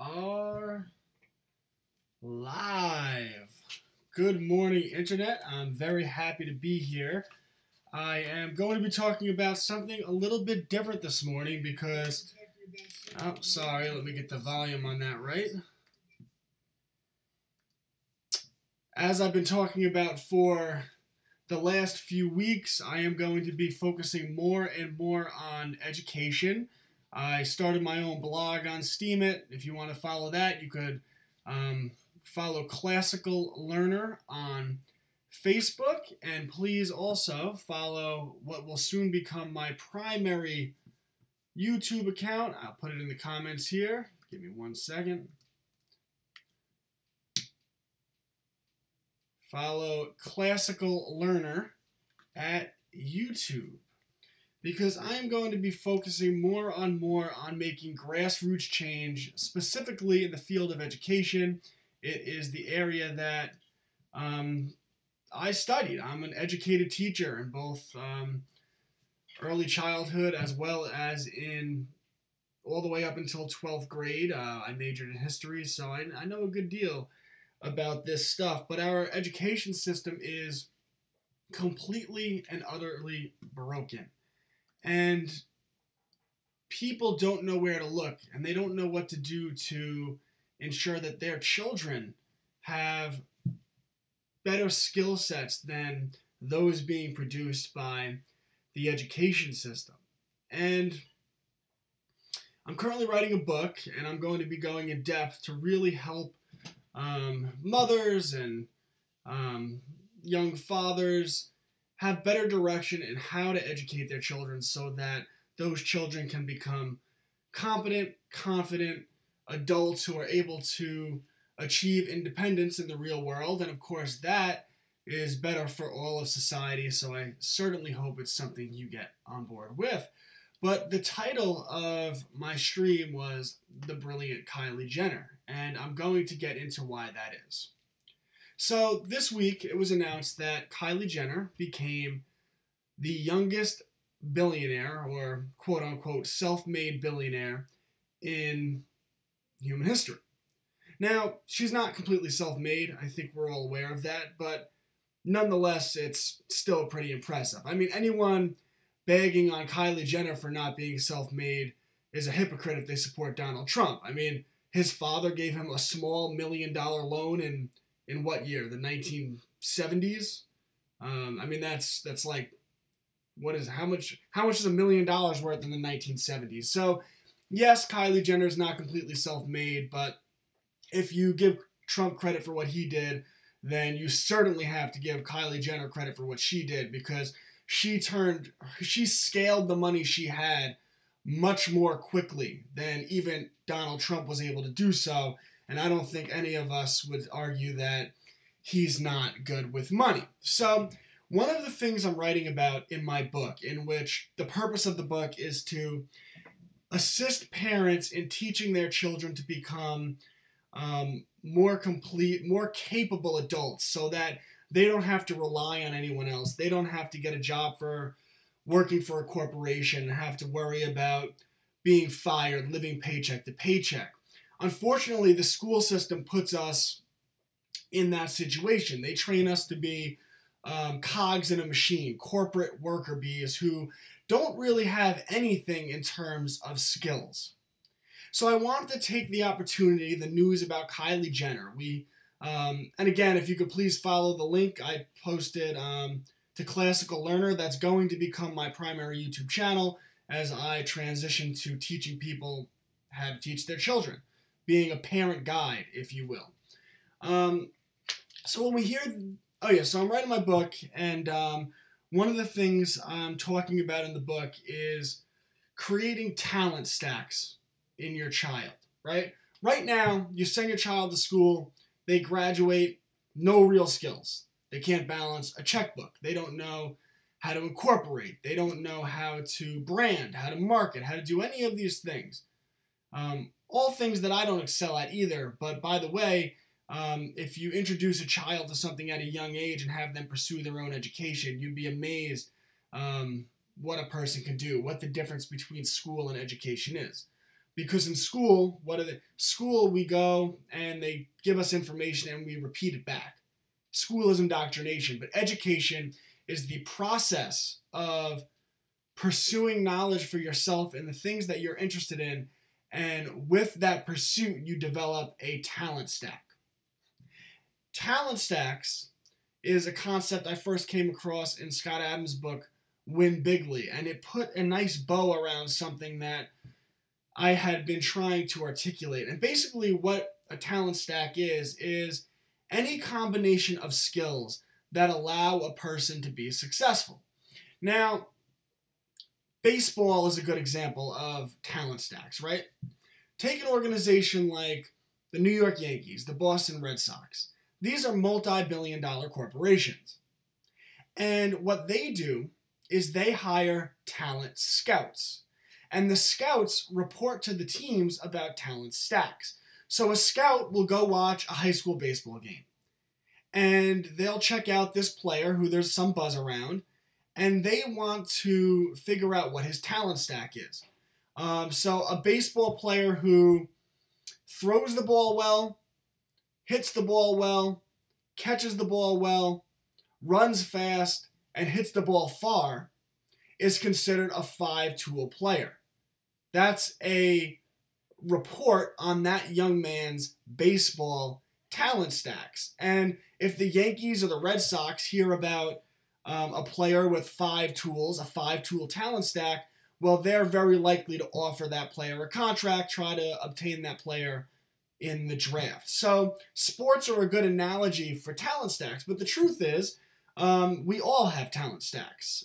are live. Good morning, Internet. I'm very happy to be here. I am going to be talking about something a little bit different this morning because... Oh, sorry. Let me get the volume on that right. As I've been talking about for the last few weeks, I am going to be focusing more and more on education. I started my own blog on Steemit. If you want to follow that, you could follow Classical Learner on Facebook. And please also follow what will soon become my primary YouTube account. I'll put it in the comments here. Give me 1 second. Follow Classical Learner at YouTube, because I am going to be focusing more on making grassroots change, specifically in the field of education. It is the area that I studied. I'm an educated teacher in both early childhood as well as in all the way up until 12th grade. I majored in history, so I know a good deal about this stuff. But our education system is completely and utterly broken. And people don't know where to look, and they don't know what to do to ensure that their children have better skill sets than those being produced by the education system. And I'm currently writing a book, and I'm going to be going in depth to really help mothers and young fathers have better direction in how to educate their children so that those children can become competent, confident adults who are able to achieve independence in the real world. And of course, that is better for all of society, so I certainly hope it's something you get on board with. But the title of my stream was The Brilliant Kylie Jenner, and I'm going to get into why that is. So this week, it was announced that Kylie Jenner became the youngest billionaire, or quote-unquote self-made billionaire, in human history. Now, she's not completely self-made. I think we're all aware of that, but nonetheless, it's still pretty impressive. I mean, anyone bagging on Kylie Jenner for not being self-made is a hypocrite if they support Donald Trump. I mean, his father gave him a small $1 million loan in what year? The 1970s? I mean, that's like, how much is $1 million worth in the 1970s? So, yes, Kylie Jenner is not completely self-made, but if you give Trump credit for what he did, then you certainly have to give Kylie Jenner credit for what she did, because she scaled the money she had much more quickly than even Donald Trump was able to do so. And I don't think any of us would argue that he's not good with money. So one of the things I'm writing about in my book, in which the purpose of the book is to assist parents in teaching their children to become more complete, more capable adults, so that they don't have to rely on anyone else. They don't have to get a job for working for a corporation and have to worry about being fired, living paycheck to paycheck. Unfortunately, the school system puts us in that situation. They train us to be cogs in a machine, corporate worker bees who don't really have anything in terms of skills. So I wanted to take the opportunity, the news about Kylie Jenner. And again, if you could please follow the link I posted to Classical Learner, that's going to become my primary YouTube channel as I transition to teaching people how to teach their children, being a parent guide, if you will. So when we hear, so I'm writing my book, and one of the things I'm talking about in the book is creating talent stacks in your child, right? Right now, you send your child to school, they graduate, no real skills. They can't balance a checkbook. They don't know how to incorporate. They don't know how to brand, how to market, how to do any of these things. All things that I don't excel at either. But by the way, if you introduce a child to something at a young age and have them pursue their own education, you'd be amazed what a person can do, what the difference between school and education is. Because in school, school, we go and they give us information and we repeat it back. School is indoctrination, but education is the process of pursuing knowledge for yourself and the things that you're interested in. And with that pursuit, you develop a talent stack. Talent stacks is a concept I first came across in Scott Adams' book, Win Bigly, and it put a nice bow around something that I had been trying to articulate. And basically what a talent stack is any combination of skills that allow a person to be successful. Now, baseball is a good example of talent stacks, right? Take an organization like the New York Yankees, the Boston Red Sox. These are multi-billion-dollar corporations. And what they do is they hire talent scouts. And the scouts report to the teams about talent stacks. So a scout will go watch a high school baseball game. And they'll check out this player who there's some buzz around. And they want to figure out what his talent stack is. So a baseball player who throws the ball well, hits the ball well, catches the ball well, runs fast, and hits the ball far is considered a 5-tool player. That's a report on that young man's baseball talent stacks. And if the Yankees or the Red Sox hear about a player with 5 tools, a 5-tool talent stack, well, they're very likely to offer that player a contract, try to obtain that player in the draft. So sports are a good analogy for talent stacks, but the truth is we all have talent stacks.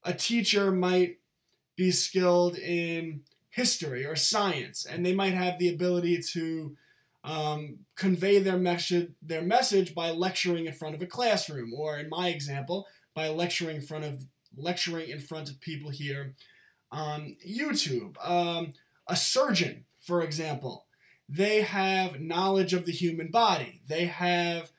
A teacher might be skilled in history or science, and they might have the ability to convey their message by lecturing in front of a classroom, or in my example, by lecturing in front of people here on YouTube. A surgeon, for example, they have knowledge of the human body. They have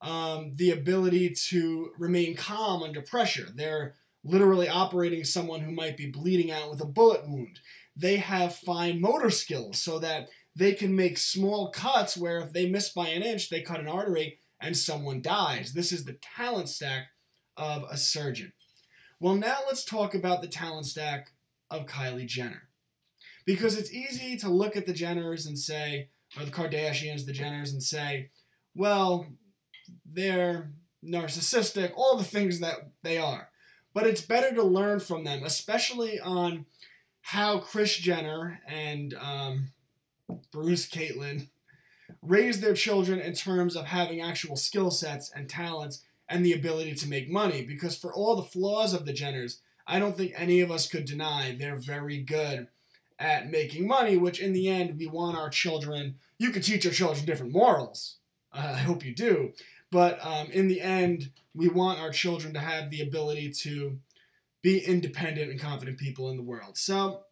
the ability to remain calm under pressure. They're literally operating someone who might be bleeding out with a bullet wound. They have fine motor skills so that they can make small cuts where if they miss by an inch, they cut an artery and someone dies. This is the talent stack of a surgeon. Well, now let's talk about the talent stack of Kylie Jenner. Because it's easy to look at the Jenners and say, or the Kardashians, the Jenners, and say, well, they're narcissistic, all the things that they are. But it's better to learn from them, especially on how Kris Jenner and Bruce Caitlyn raise their children in terms of having actual skill sets and talents and the ability to make money. Because for all the flaws of the Jenners, I don't think any of us could deny they're very good at making money, which in the end, we want our children, you can teach your children different morals. I hope you do. But in the end, we want our children to have the ability to be independent and confident people in the world. So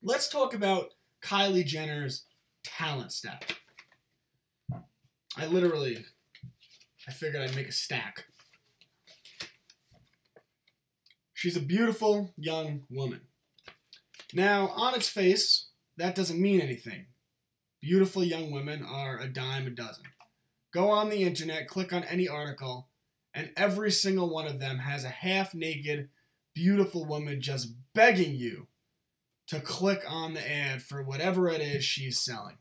let's talk about Kylie Jenner's talent stack. I figured I'd make a stack. She's a beautiful young woman. Now, on its face, that doesn't mean anything. Beautiful young women are a dime a dozen. Go on the internet, click on any article, and every single one of them has a half-naked, beautiful woman just begging you to click on the ad for whatever it is she's selling.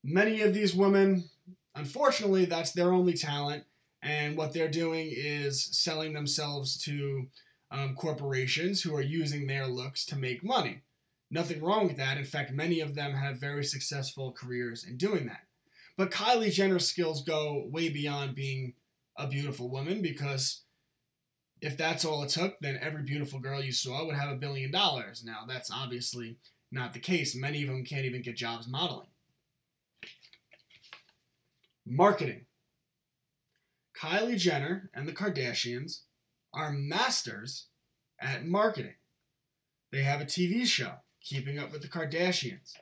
Many of these women, unfortunately, that's their only talent, and what they're doing is selling themselves to corporations who are using their looks to make money. Nothing wrong with that. In fact, many of them have very successful careers in doing that. But Kylie Jenner's skills go way beyond being a beautiful woman, because if that's all it took, then every beautiful girl you saw would have $1 billion. Now, that's obviously not the case. Many of them can't even get jobs modeling. Marketing. Kylie Jenner and the Kardashians are masters at marketing. They have a TV show, Keeping Up with the Kardashians.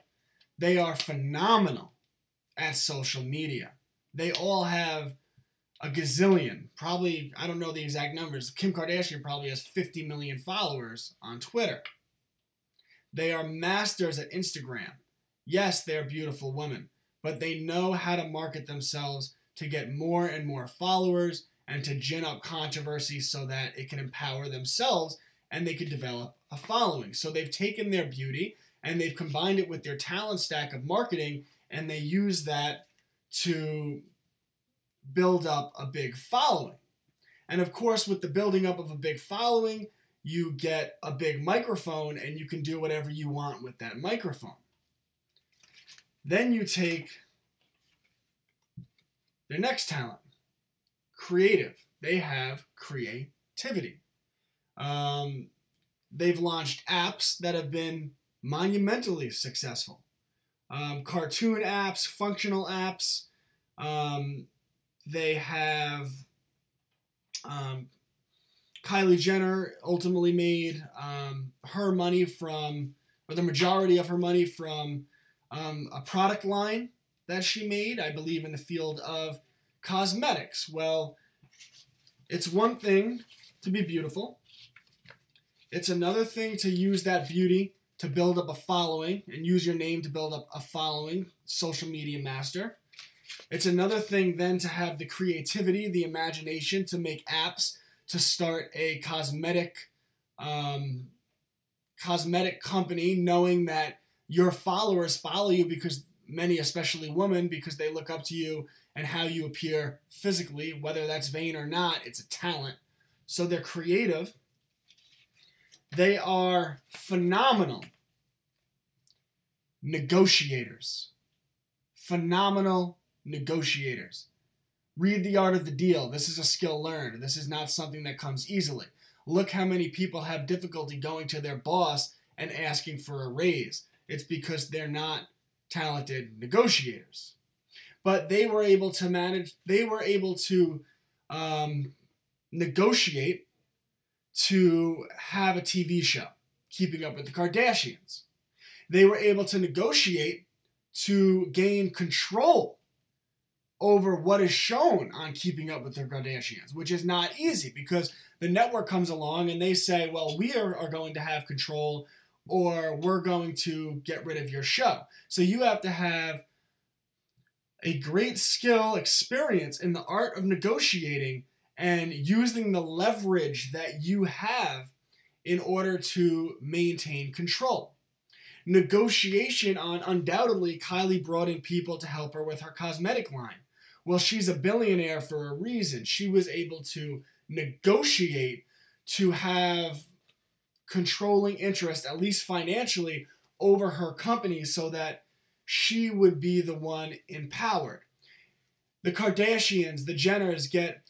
They are phenomenal at social media. They all have a gazillion, probably, I don't know the exact numbers. Kim Kardashian probably has 50 million followers on Twitter. They are masters at Instagram. Yes, they are beautiful women, but they know how to market themselves to get more and more followers and to gin up controversy so that it can empower themselves and they can develop a following. So they've taken their beauty and they've combined it with their talent stack of marketing, and they use that to build up a big following. And of course, with the building up of a big following, you get a big microphone and you can do whatever you want with that microphone. Then you take their next talent, creative. They have creativity. They've launched apps that have been monumentally successful. Cartoon apps, functional apps. They have Kylie Jenner ultimately made her money from, or the majority of her money from a product line that she made, I believe, in the field of cosmetics. Well, it's one thing to be beautiful. It's another thing to use that beauty to build up a following and use your name to build up a following, social media master. It's another thing then to have the creativity, the imagination to make apps, to start a cosmetic company, knowing that your followers follow you because many, especially women, because they look up to you and how you appear physically, whether that's vain or not, it's a talent. So they're creative. They are phenomenal negotiators. Phenomenal negotiators. Read The Art of the Deal. This is a skill learned. This is not something that comes easily. Look how many people have difficulty going to their boss and asking for a raise. It's because they're not talented negotiators. But they were able to manage, they were able to negotiate to have a TV show, Keeping Up with the Kardashians. They were able to negotiate to gain control over what is shown on Keeping Up with the Kardashians, which is not easy because the network comes along and they say, well, we are going to have control or we're going to get rid of your show. So you have to have a great skill, experience in the art of negotiating and using the leverage that you have in order to maintain control. Negotiation on, undoubtedly, Kylie brought in people to help her with her cosmetic line. Well, she's a billionaire for a reason. She was able to negotiate to have controlling interest, at least financially, over her company so that she would be the one empowered. The Kardashians, the Jenners, get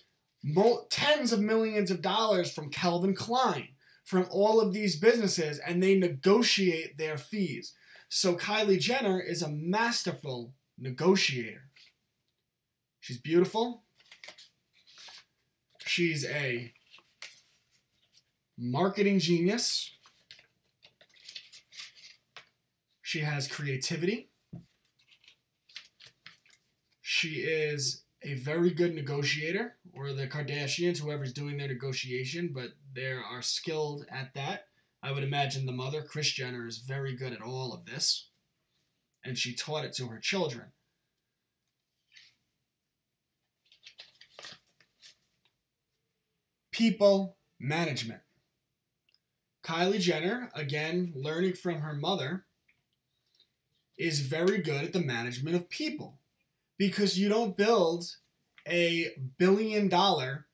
tens of millions of dollars from Calvin Klein, from all of these businesses, and they negotiate their fees. So Kylie Jenner is a masterful negotiator. She's beautiful. She's a marketing genius. She has creativity. She is a very good negotiator, or the Kardashians, whoever's doing their negotiation, but they are skilled at that. I would imagine the mother, Kris Jenner, is very good at all of this, and she taught it to her children. People management. Kylie Jenner, again, learning from her mother, is very good at the management of people. Because you don't build a billion-dollar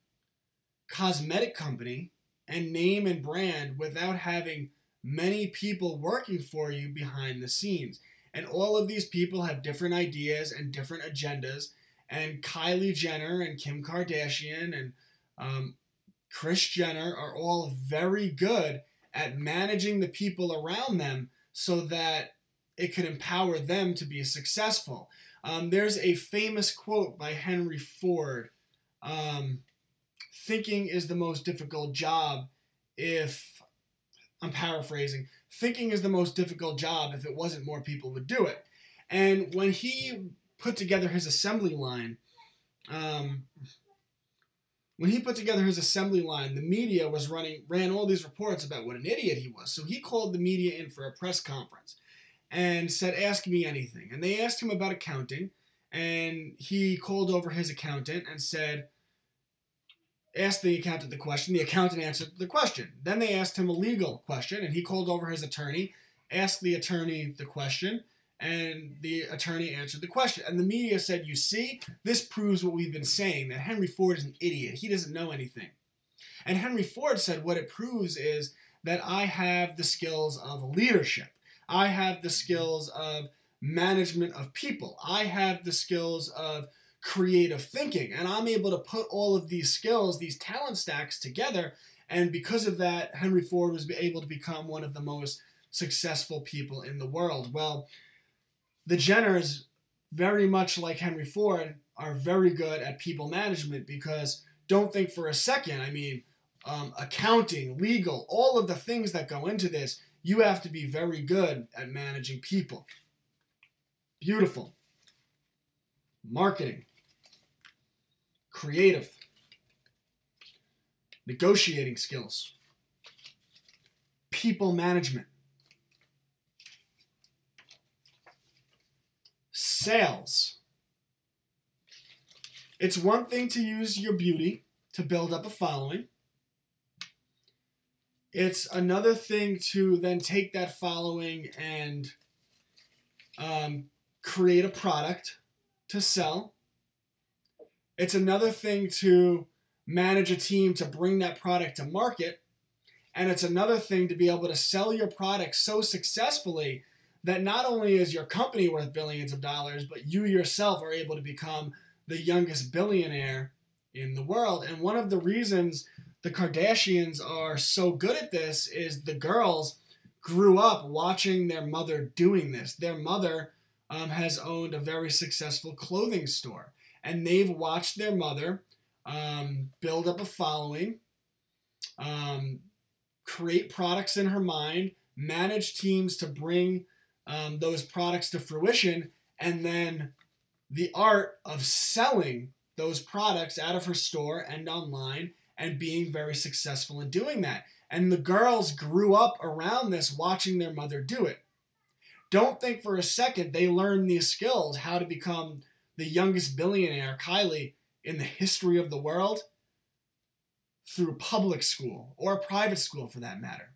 cosmetic company and name and brand without having many people working for you behind the scenes. And all of these people have different ideas and different agendas. And Kylie Jenner and Kim Kardashian and Kris Jenner are all very good at managing the people around them so that it could empower them to be successful. There's a famous quote by Henry Ford. Thinking is the most difficult job if, I'm paraphrasing, thinking is the most difficult job if it wasn't more people would do it. And when he put together his assembly line, when he put together his assembly line, the media ran all these reports about what an idiot he was. So he called the media in for a press conference and said, ask me anything. And they asked him about accounting, and he called over his accountant and said, asked the accountant the question. The accountant answered the question. Then they asked him a legal question, and he called over his attorney, asked the attorney the question, and the attorney answered the question. And the media said, you see, this proves what we've been saying, that Henry Ford is an idiot. He doesn't know anything. And Henry Ford said, what it proves is that I have the skills of leadership. I have the skills of management of people. I have the skills of creative thinking. And I'm able to put all of these skills, these talent stacks together. And because of that, Henry Ford was able to become one of the most successful people in the world. Well, the Jenners, very much like Henry Ford, are very good at people management, because don't think for a second, I mean, accounting, legal, all of the things that go into this, you have to be very good at managing people. Beautiful. Marketing. Creative. Negotiating skills. People management. Sales. It's one thing to use your beauty to build up a following. It's another thing to then take that following and create a product to sell. It's another thing to manage a team to bring that product to market. And it's another thing to be able to sell your product so successfully that not only is your company worth billions of dollars, but you yourself are able to become the youngest billionaire in the world. And one of the reasons the Kardashians are so good at this is the girls grew up watching their mother doing this. Their mother has owned a very successful clothing store, and they've watched their mother build up a following, create products in her mind, manage teams to bring those products to fruition, and then the art of selling those products out of her store and online and being very successful in doing that. And the girls grew up around this, watching their mother do it. Don't think for a second they learned these skills, how to become the youngest billionaire, Kylie, in the history of the world, through public school or private school for that matter.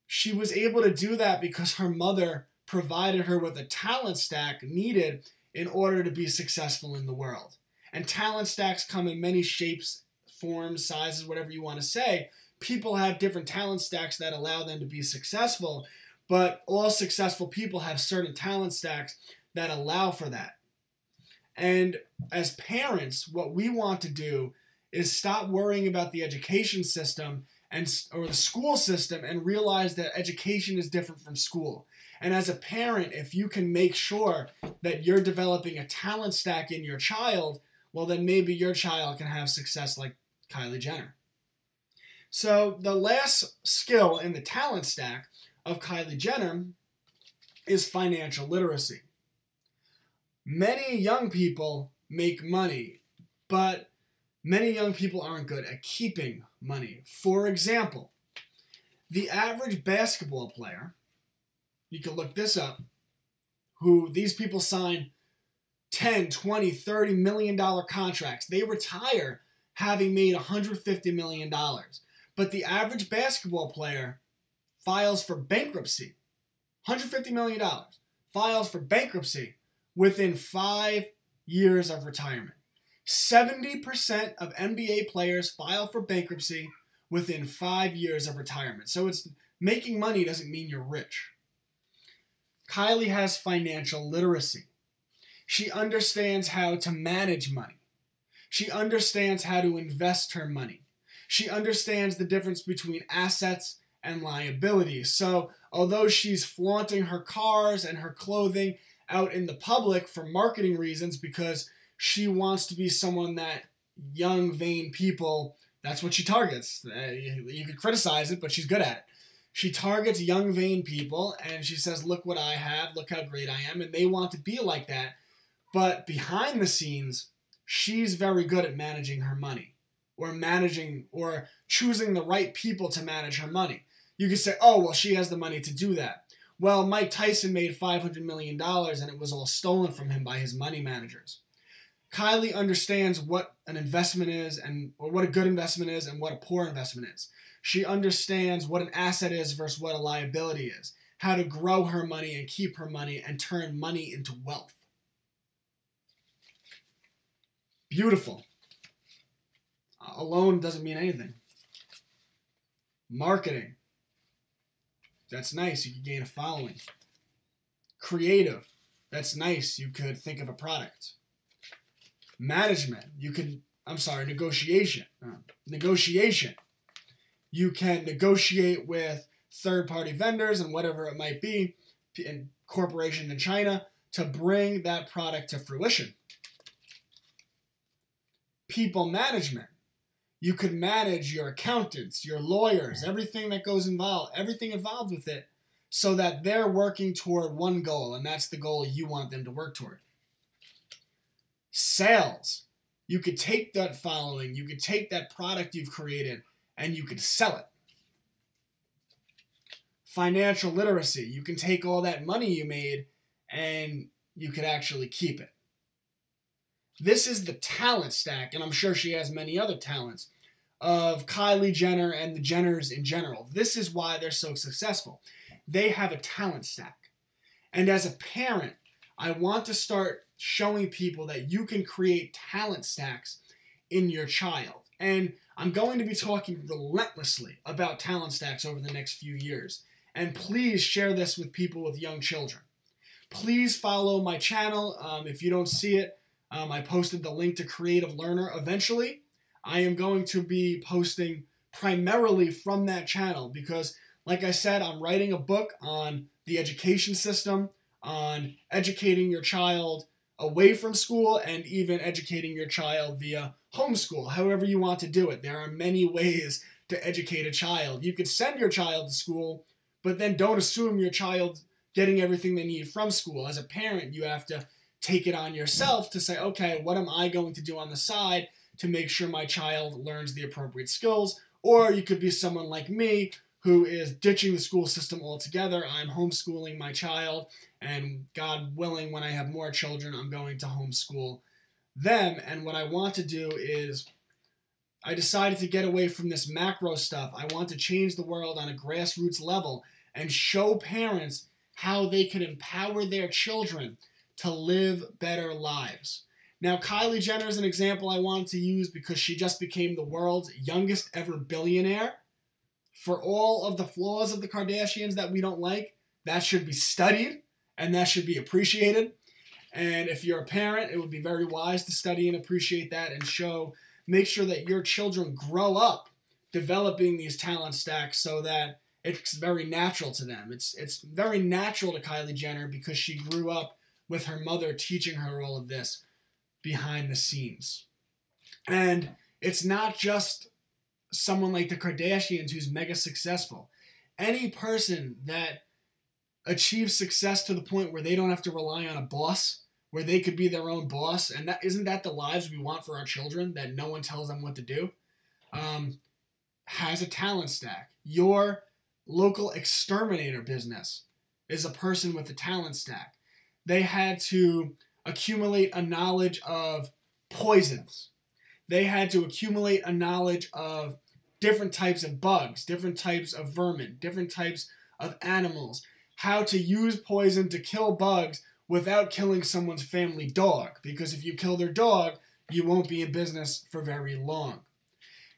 She was able to do that because her mother provided her with a talent stack needed in order to be successful in the world. And talent stacks come in many shapes, forms, sizes, whatever you want to say. People have different talent stacks that allow them to be successful, but all successful people have certain talent stacks that allow for that. And as parents, what we want to do is stop worrying about the education system or the school system and realize that education is different from school. And as a parent, if you can make sure that you're developing a talent stack in your child, well, then maybe your child can have success like Kylie Jenner. So the last skill in the talent stack of Kylie Jenner is financial literacy. Many young people make money, but many young people aren't good at keeping money. For example, the average basketball player, you can look this up, who these people sign 10, 20, $30 million contracts. They retire having made $150 million. But the average basketball player files for bankruptcy, $150 million, files for bankruptcy within 5 years of retirement. 70% of NBA players file for bankruptcy within 5 years of retirement. So it's making money doesn't mean you're rich. Kylie has financial literacy. She understands how to manage money. She understands how to invest her money. She understands the difference between assets and liabilities. So although she's flaunting her cars and her clothing out in the public for marketing reasons because she wants to be someone that young, vain people, that's what she targets. You could criticize it, but she's good at it. She targets young, vain people, and she says, look what I have, look how great I am, and they want to be like that. But behind the scenes, she's very good at managing her money. or managing or choosing the right people to manage her money. You could say, oh, well, she has the money to do that. Well, Mike Tyson made $500 million and it was all stolen from him by his money managers. Kylie understands what an investment is or what a good investment is and what a poor investment is. She understands what an asset is versus what a liability is, how to grow her money and keep her money and turn money into wealth. Beautiful. Alone doesn't mean anything. Marketing. That's nice. You could gain a following. Creative. That's nice. You could think of a product. Management. Negotiation. Negotiation. You can negotiate with third-party vendors and whatever it might be, and corporation in China, to bring that product to fruition. People management. You could manage your accountants, your lawyers, everything involved with it, so that they're working toward one goal, and that's the goal you want them to work toward. Sales. You could take that following, you could take that product you've created, and you could sell it. Financial literacy. You can take all that money you made, and you could actually keep it. This is the talent stack, and I'm sure she has many other talents, of Kylie Jenner and the Jenners in general. This is why they're so successful. They have a talent stack. And as a parent, I want to start showing people that you can create talent stacks in your child. And I'm going to be talking relentlessly about talent stacks over the next few years. And please share this with people with young children. Please follow my channel. If you don't see it, I posted the link to Creative Learner. Eventually, I am going to be posting primarily from that channel because, like I said, I'm writing a book on the education system, on educating your child away from school and even educating your child via homeschool, however you want to do it. There are many ways to educate a child. You could send your child to school, but then don't assume your child's getting everything they need from school. As a parent, you have to take it on yourself to say, okay, what am I going to do on the side to make sure my child learns the appropriate skills? Or you could be someone like me who is ditching the school system altogether. I'm homeschooling my child, and God willing, when I have more children, I'm going to homeschool them. And what I want to do is, I decided to get away from this macro stuff. I want to change the world on a grassroots level and show parents how they can empower their children to live better lives. Now, Kylie Jenner is an example I wanted to use because she just became the world's youngest ever billionaire. For all of the flaws of the Kardashians that we don't like, that should be studied and that should be appreciated. And if you're a parent, it would be very wise to study and appreciate that and make sure that your children grow up developing these talent stacks so that it's very natural to them. It's very natural to Kylie Jenner because she grew up with her mother teaching her all of this behind the scenes. And it's not just someone like the Kardashians who's mega successful. Any person that achieves success to the point where they don't have to rely on a boss, where they could be their own boss, and isn't that the lives we want for our children, that no one tells them what to do, has a talent stack. Your local exterminator business is a person with a talent stack. They had to accumulate a knowledge of poisons. They had to accumulate a knowledge of different types of bugs, different types of vermin, different types of animals, how to use poison to kill bugs without killing someone's family dog, because if you kill their dog, you won't be in business for very long.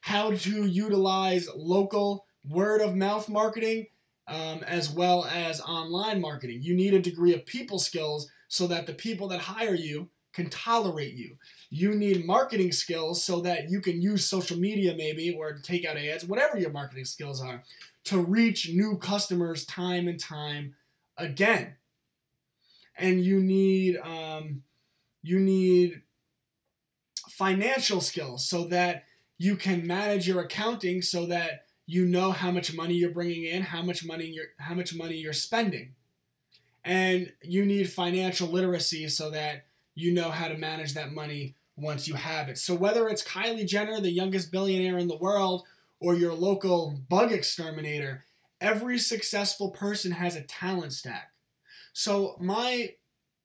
How to utilize local word-of-mouth marketing as well as online marketing. You need a degree of people skills so that the people that hire you can tolerate you. You need marketing skills so that you can use social media maybe or take out ads, whatever your marketing skills are, to reach new customers time and time again. And you need financial skills so that you can manage your accounting so that you know how much money you're bringing in, how much money you're spending. And you need financial literacy so that you know how to manage that money once you have it. So whether it's Kylie Jenner, the youngest billionaire in the world, or your local bug exterminator, every successful person has a talent stack. So my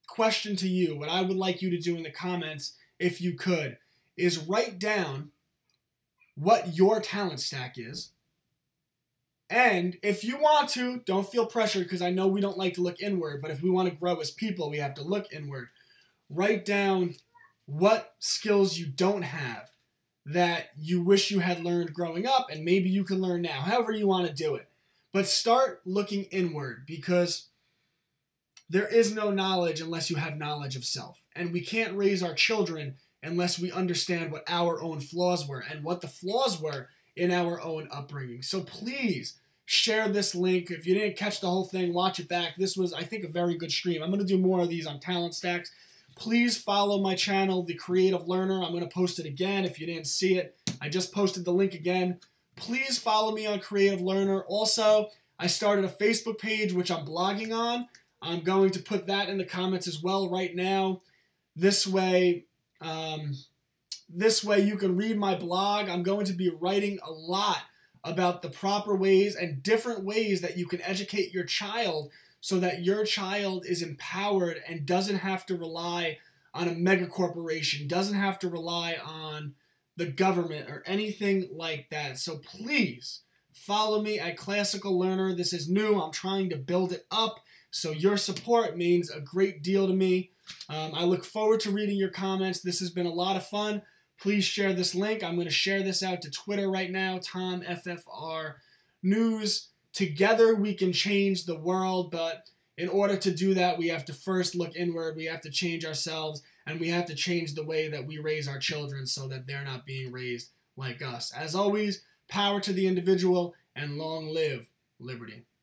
question to you, what I would like you to do in the comments, if you could, is write down what your talent stack is. And if you want to, don't feel pressured, because I know we don't like to look inward, but if we want to grow as people, we have to look inward. Write down what skills you don't have that you wish you had learned growing up, and maybe you can learn now, however you want to do it. But start looking inward, because there is no knowledge unless you have knowledge of self. And we can't raise our children unless we understand what our own flaws were and what the flaws were in our own upbringing. So please share this link. If you didn't catch the whole thing, watch it back. This was, I think, a very good stream. I'm going to do more of these on talent stacks. Please follow my channel, The Creative Learner. I'm going to post it again if you didn't see it. I just posted the link again. Please follow me on Creative Learner. Also, I started a Facebook page, which I'm blogging on. I'm going to put that in the comments as well right now. This way you can read my blog. I'm going to be writing a lot about the proper ways and different ways that you can educate your child so that your child is empowered and doesn't have to rely on a mega corporation, doesn't have to rely on the government or anything like that. So please follow me at Classical Learner. This is new. I'm trying to build it up. So your support means a great deal to me. I look forward to reading your comments. This has been a lot of fun. Please share this link. I'm going to share this out to Twitter right now, TomFFRnews. Together we can change the world, but in order to do that, we have to first look inward. We have to change ourselves, and we have to change the way that we raise our children so that they're not being raised like us. As always, power to the individual, and long live liberty.